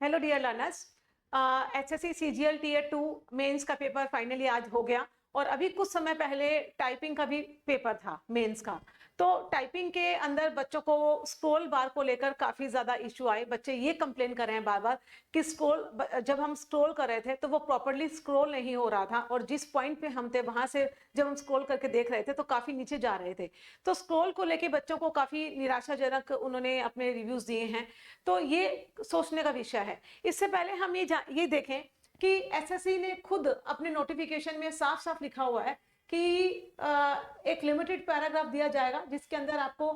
Hello dear learners, HSC CGL tier 2 mains का paper finally आज हो गया और अभी कुछ समय पहले टाइपिंग का भी पेपर था मेंस का। तो टाइपिंग के अंदर बच्चों को स्क्रॉल बार को लेकर काफी ज्यादा इश्यू आए। बच्चे ये कंप्लेन कर रहे हैं बार बार कि जब हम स्क्रॉल कर रहे थे तो वो प्रॉपरली स्क्रॉल नहीं हो रहा था और जिस पॉइंट पे हम थे वहां से जब हम स्क्रॉल करके देख रहे थे तो काफी नीचे जा रहे थे। तो स्क्रॉल को लेके बच्चों को काफी निराशाजनक उन्होंने अपने रिव्यूज दिए हैं। तो ये सोचने का विषय है। इससे पहले हम ये देखें कि एसएससी ने खुद अपने नोटिफिकेशन में साफ साफ लिखा हुआ है कि एक लिमिटेड पैराग्राफ दिया जाएगा जिसके अंदर आपको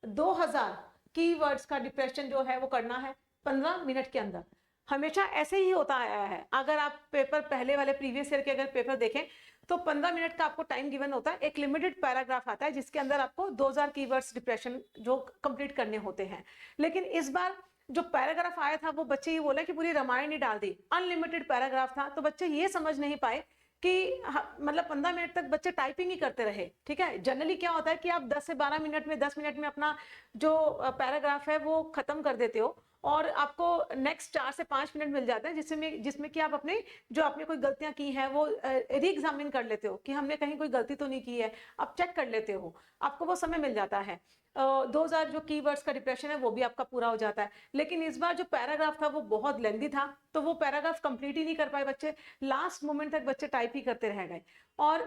2000 कीवर्ड्स का डिप्रेशन जो है वो करना है 15 मिनट के अंदर। हमेशा ऐसे ही होता आया है। अगर आप पेपर पहले वाले प्रीवियस ईयर के अगर पेपर देखें तो 15 मिनट का आपको टाइम गिवन होता है। एक लिमिटेड पैराग्राफ आता है जिसके अंदर आपको 2000 कीवर्ड्स डिप्रेशन जो कंप्लीट करने होते हैं। लेकिन इस बार जो पैराग्राफ आया था वो बच्चे ये बोले कि पूरी रामायण ही डाल दी, अनलिमिटेड पैराग्राफ था। तो बच्चे ये समझ नहीं पाए कि मतलब 15 मिनट तक बच्चे टाइपिंग ही करते रहे। ठीक है, जनरली क्या होता है कि आप 10 से 12 मिनट में 10 मिनट में अपना जो पैराग्राफ है वो खत्म कर देते हो और आपको नेक्स्ट 4 से 5 मिनट मिल जाते हैं जिसमें कि आप अपने जो आपने कोई गलतियां की हैं वो री एग्जामिन कर लेते हो कि हमने कहीं कोई गलती तो नहीं की है, आप चेक कर लेते हो, आपको वो समय मिल जाता है। 2000 जो कीवर्ड्स का डिप्रेशन है वो भी आपका पूरा हो जाता है। लेकिन इस बार जो पैराग्राफ था वो बहुत लेंथी था तो वो पैराग्राफ कंप्लीट ही नहीं कर पाए बच्चे। लास्ट मोमेंट तक बच्चे टाइप ही करते रह गए। और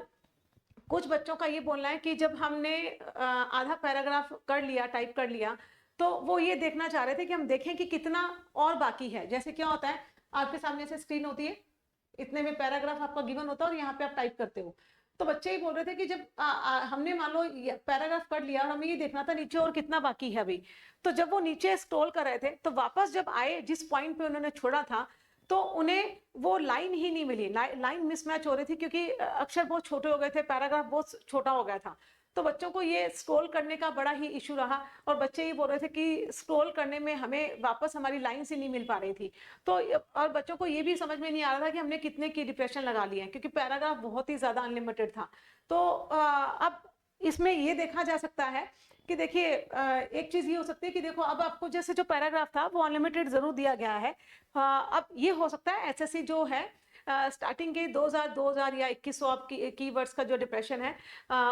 कुछ बच्चों का ये बोलना है कि जब हमने आधा पैराग्राफ कर लिया, टाइप कर लिया, तो वो ये देखना चाह रहे थे कि हम देखें कि कितना और बाकी है। जैसे क्या होता है, आपके सामने से स्क्रीन होती है, इतने में पैराग्राफ आपका गिवन होता है और यहाँ पे आप टाइप करते हो। तो बच्चे ही बोल रहे थे कि जब हमने मान लो पैराग्राफ कर लिया और हमें ये देखना था नीचे और कितना बाकी है अभी। तो जब वो नीचे स्क्रॉल कर रहे थे तो वापस जब आए जिस पॉइंट पे उन्होंने छोड़ा था तो उन्हें वो लाइन ही नहीं मिली। लाइन मिसमैच हो रही थी क्योंकि अक्षर बहुत छोटे हो गए थे, पैराग्राफ बहुत छोटा हो गया था। तो बच्चों को ये स्क्रॉल करने का बड़ा ही इशू रहा और बच्चे ये बोल रहे थे कि स्क्रॉल करने में हमें वापस हमारी लाइन से नहीं मिल पा रही थी। तो और बच्चों को ये भी समझ में नहीं आ रहा था कि हमने कितने की डिप्रेशन लगा लिए हैं क्योंकि पैराग्राफ बहुत ही ज्यादा अनलिमिटेड था। तो अब इसमें ये देखा जा सकता है कि देखिए एक चीज ये हो सकती है कि देखो अब आपको जैसे जो पैराग्राफ था वो अनलिमिटेड जरूर दिया गया है। अब ये हो सकता है एसएससी जो है स्टार्टिंग के 2000 या 2100 आप कीवर्ड्स का जो डिप्रेशन है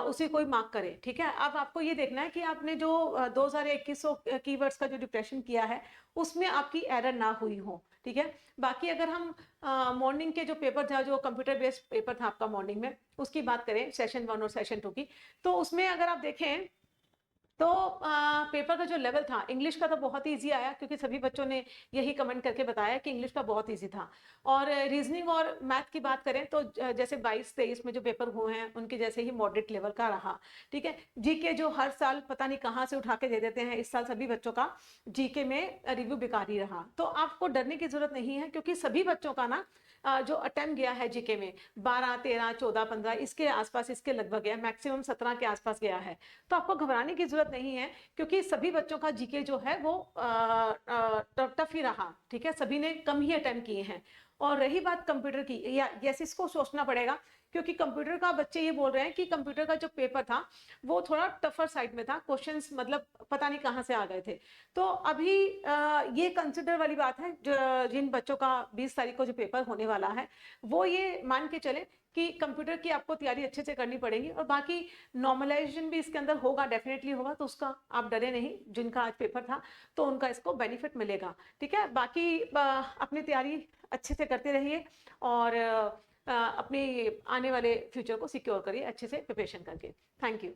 उसे कोई मार्क करे। ठीक है, अब आपको ये देखना है कि आपने जो 2000 या 2100 कीवर्ड्स का जो डिप्रेशन किया है उसमें आपकी एरर ना हुई हो। ठीक है, बाकी अगर हम मॉर्निंग के जो पेपर था, जो कंप्यूटर बेस्ड पेपर था आपका मॉर्निंग में, उसकी बात करें सेशन 1 और सेशन 2 की, तो उसमें अगर आप देखें तो पेपर का जो लेवल था इंग्लिश का तो बहुत ही इजी आया क्योंकि सभी बच्चों ने यही कमेंट करके बताया कि इंग्लिश का बहुत इजी था। और रीजनिंग और मैथ की बात करें तो जैसे 22-23 में जो पेपर हुए हैं उनके जैसे ही मॉडरेट लेवल का रहा। ठीक है, जीके जो हर साल पता नहीं कहाँ से उठा के दे देते हैं, इस साल सभी बच्चों का जीके में रिव्यू बेकार ही रहा। तो आपको डरने की जरूरत नहीं है क्योंकि सभी बच्चों का ना जो अटेम्प्ट गया है जीके में 12, 13, 14, 15 इसके आसपास, इसके लगभग गया, मैक्सिमम 17 के आसपास गया है। तो आपको घबराने की जरूरत नहीं है क्योंकि सभी बच्चों का जीके जो है वो टफ ही रहा। ठीक है, सभी ने कम ही अटेम्प्ट किए हैं। और रही बात कंप्यूटर की, या यस इसको सोचना पड़ेगा क्योंकि कंप्यूटर का बच्चे ये बोल रहे हैं कि कंप्यूटर का जो पेपर था वो थोड़ा टफर साइड में था, क्वेश्चंस मतलब पता नहीं कहां से आ गए थे। तो अभी ये कंसिडर वाली बात है जो जिन बच्चों का 20 तारीख को जो पेपर होने वाला है वो ये मान के चले कि कंप्यूटर की आपको तैयारी अच्छे से करनी पड़ेगी और बाकी नॉर्मलाइजेशन भी इसके अंदर होगा, डेफिनेटली होगा। तो उसका आप डरे नहीं, जिनका आज पेपर था तो उनका इसको बेनिफिट मिलेगा। ठीक है, बाकी अपनी तैयारी अच्छे से करते रहिए और अपने आने वाले फ्यूचर को सिक्योर करिए अच्छे से प्रिपरेशन करके। Thank you.